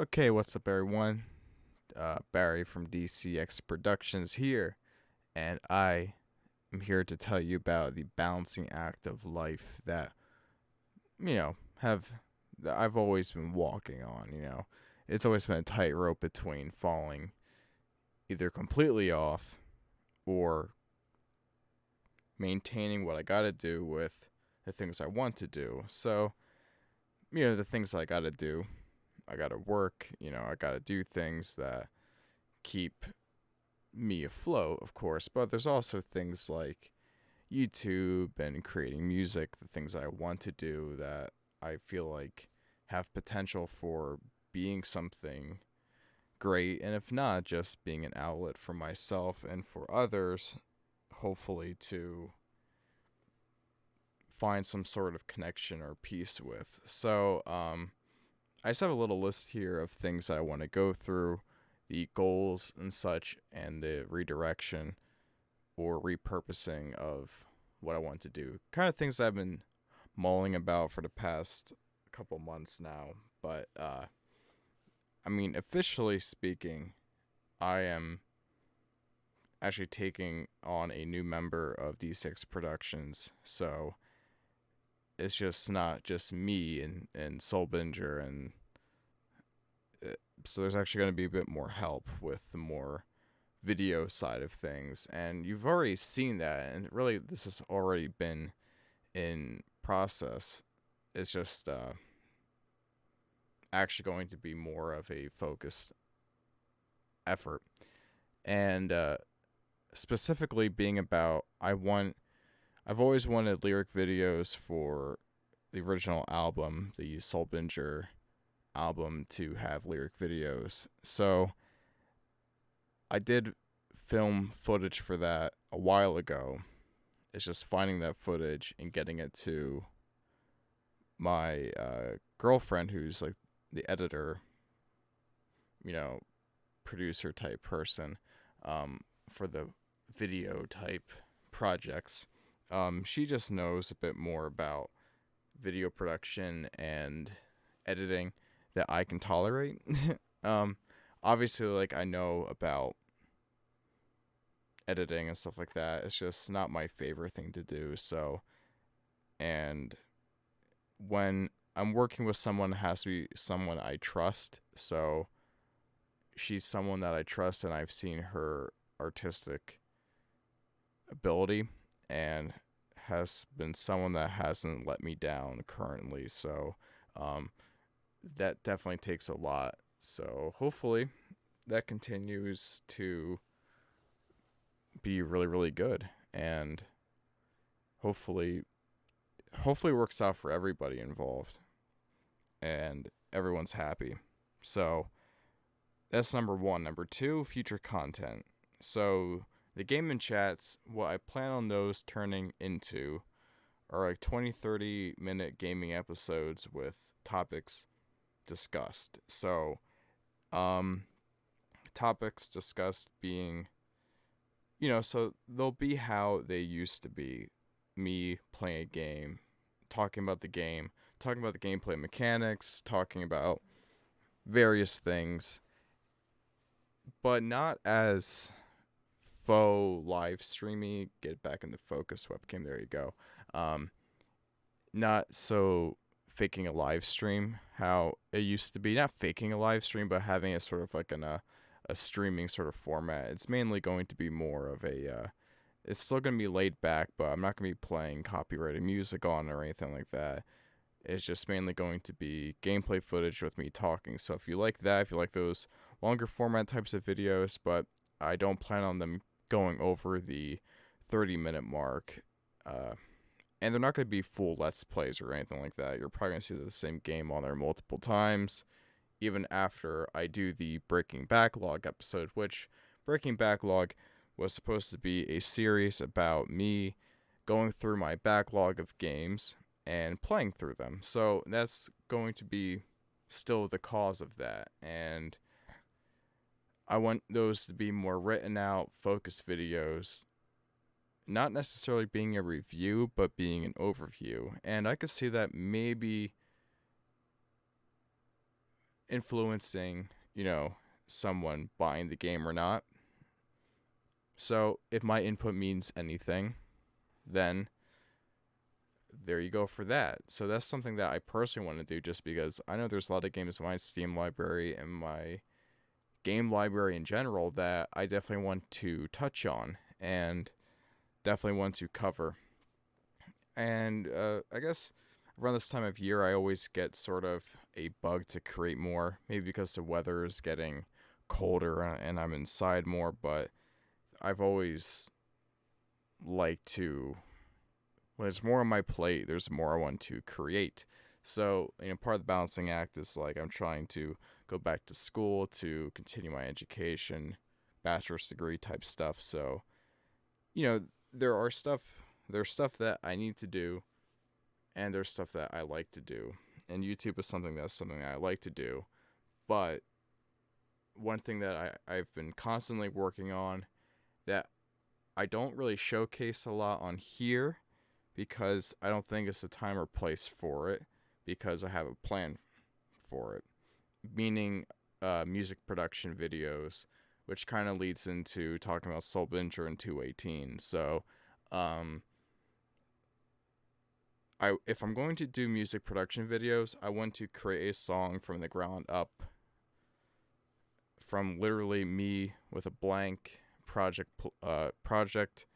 Okay, what's up, everyone? Barry from DCX Productions here, and I am here to tell you about the balancing act of life that have that I've always been walking on. It's always been a tightrope between falling either completely off or maintaining what I gotta do with the things I want to do. So, the things I gotta do, I gotta work. I gotta do things that keep me afloat, of course, but there's also things like YouTube and creating music, the things I want to do that I feel like have potential for being something great, and if not, just being an outlet for myself and for others, hopefully to find some sort of connection or peace with. So, I just have a little list here of things I want to go through, the goals and such, and the redirection or repurposing of what I want to do. Kind of things I've been mulling about for the past couple months now. But officially speaking, I am actually taking on a new member of DCX Productions. So it's just not just me and Soulbinger, and so there's actually going to be a bit more help with the more video side of things, and you've already seen that, and really this has already been in process. It's just actually going to be more of a focused effort, and specifically being about I've always wanted lyric videos for the original album, the Soulbinger album, to have lyric videos. So I did film footage for that a while ago. It's just finding that footage and getting it to my girlfriend, who's like the editor, you know, producer type person, for the video type projects. She just knows a bit more about video production and editing that I can tolerate. um, Obviously, like, I know about editing and stuff like that. It's just not my favorite thing to do. So, and when I'm working with someone, it has to be someone I trust. So she's someone that I trust, and I've seen her artistic ability, and has been someone that hasn't let me down currently. So um, that definitely takes a lot. So hopefully that continues to be really, really good, and hopefully hopefully it works out for everybody involved and everyone's happy. So that's number one. Number two, future content. So the gaming chats, what I plan on those turning into are like 20, 30-minute gaming episodes with topics discussed. So, um, topics discussed being, so they'll be how they used to be. Me playing a game, talking about the game, talking about the gameplay mechanics, talking about various things, but not as faux live streamy. Get back into focus webcam. There you go. Um, Not so faking a live stream how it used to be. Not faking a live stream, but having a sort of like a streaming sort of format. It's mainly going to be more of a. It's still going to be laid back, but I'm not going to be playing copyrighted music on it or anything like that. It's just mainly going to be gameplay footage with me talking. So if you like that, if you like those longer format types of videos, but I don't plan on them going over the 30-minute mark. And they're not going to be full Let's Plays or anything like that. You're probably going to see the same game on there multiple times, even after I do the Breaking Backlog episode, which Breaking Backlog was supposed to be a series about me going through my backlog of games and playing through them. So that's going to be still the cause of that. And I want those to be more written out, focused videos, not necessarily being a review, but being an overview. And I could see that maybe influencing, someone buying the game or not. So if my input means anything, then there you go for that. So that's something that I personally want to do, just because I know there's a lot of games in my Steam library and my game library in general that I definitely want to touch on and definitely want to cover. And I guess around this time of year, I always get sort of a bug to create more, maybe because the weather is getting colder and I'm inside more, but I've always liked to, when there's more on my plate, there's more I want to create. So, part of the balancing act is like I'm trying to go back to school to continue my education, bachelor's degree type stuff. So, there are there's stuff that I need to do, and there's stuff that I like to do. And YouTube is something that I like to do. But one thing that I've been constantly working on that I don't really showcase a lot on here, because I don't think it's the time or place for it, because I have a plan for it. Meaning music production videos, which kind of leads into talking about Soulbinger and 218. So, if I'm going to do music production videos, I want to create a song from the ground up, from literally me with a blank project,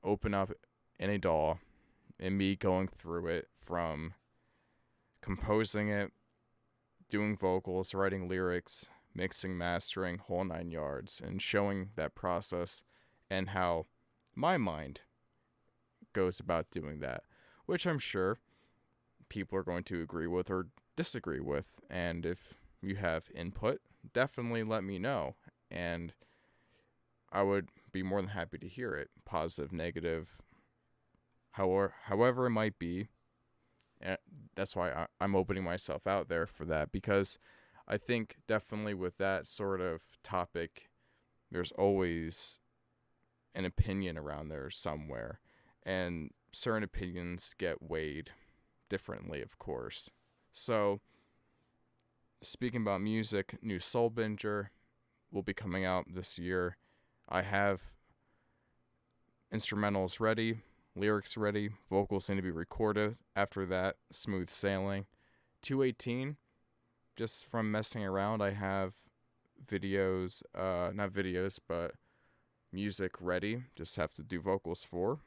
open up in a DAW, and me going through it from composing it, doing vocals, writing lyrics, mixing, mastering, whole 9 yards, and showing that process and how my mind goes about doing that, which I'm sure people are going to agree with or disagree with. And if you have input, definitely let me know, and I would be more than happy to hear it, positive, negative, however it might be. And that's why I'm opening myself out there for that, because I think definitely with that sort of topic, there's always an opinion around there somewhere, and certain opinions get weighed differently, of course. So, speaking about music, new Soulbinger will be coming out this year. I have instrumentals ready, lyrics ready, vocals need to be recorded. After that, smooth sailing. 218, just from messing around, I have videos, not videos, but music ready. Just have to do vocals for.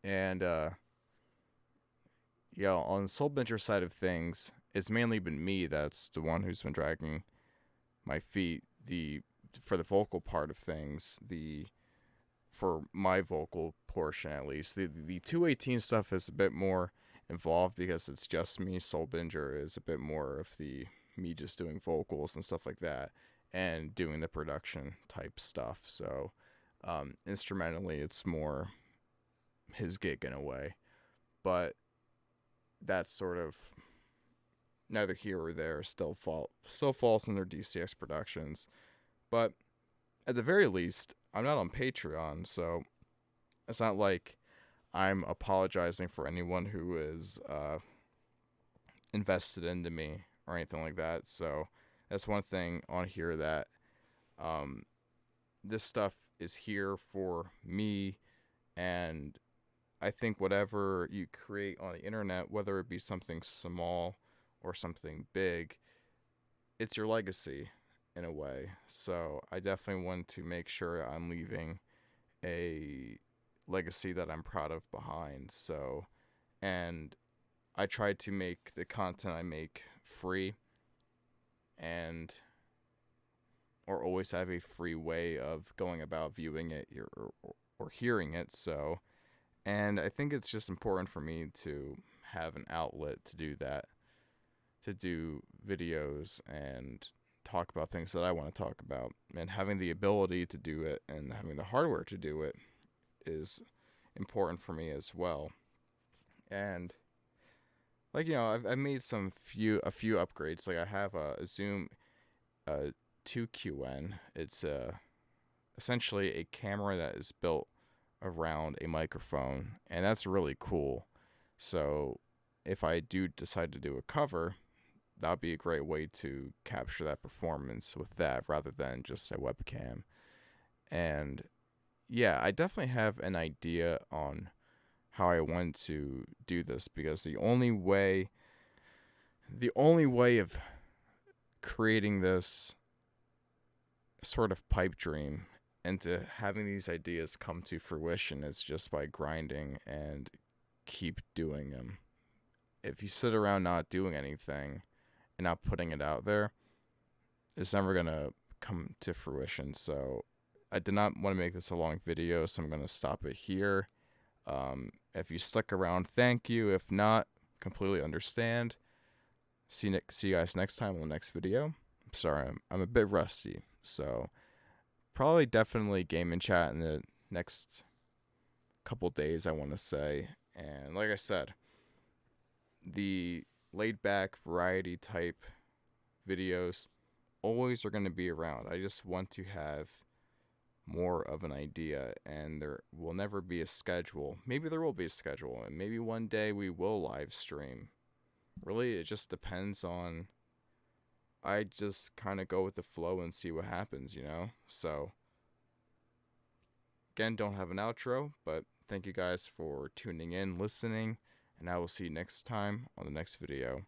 And, on the Soulbinger side of things, it's mainly been me that's the one who's been dragging my feet for the vocal part of things, for my vocal portion at least. The 218 stuff is a bit more involved because it's just me. Soulbinger is a bit more of me just doing vocals and stuff like that, and doing the production type stuff. So instrumentally, it's more his gig in a way, but that's sort of neither here or there. Still falls under DCX Productions, but at the very least, I'm not on Patreon, so it's not like I'm apologizing for anyone who is invested into me or anything like that. So that's one thing on here, that this stuff is here for me, and I think whatever you create on the internet, whether it be something small or something big, it's your legacy in a way. So I definitely want to make sure I'm leaving a legacy that I'm proud of behind. So, and I try to make the content I make free, and or always have a free way of going about viewing it or hearing it. So, and I think it's just important for me to have an outlet to do that, to do videos and talk about things that I want to talk about. And having the ability to do it and having the hardware to do it is important for me as well. And like, I've made a few upgrades. Like I have a Zoom 2QN. It's essentially a camera that is built around a microphone, and that's really cool. So if I do decide to do a cover, that'd be a great way to capture that performance with that rather than just a webcam. And yeah, I definitely have an idea on how I want to do this, because the only way of creating this sort of pipe dream into having these ideas come to fruition is just by grinding and keep doing them. If you sit around not doing anything and not putting it out there, it's never gonna come to fruition. So I did not want to make this a long video, so I'm gonna stop it here. If you stuck around, thank you. If not, completely understand. See you guys next time on the next video. I'm sorry, I'm a bit rusty, so probably definitely game and chat in the next couple days, I want to say. And like I said, the laid back variety type videos always are going to be around. I just want to have more of an idea, and there will never be a schedule. Maybe there will be a schedule, and maybe one day we will live stream. Really, it just depends on. I just kind of go with the flow and see what happens, you know? So, again, don't have an outro, but thank you guys for tuning in, listening, and I will see you next time on the next video.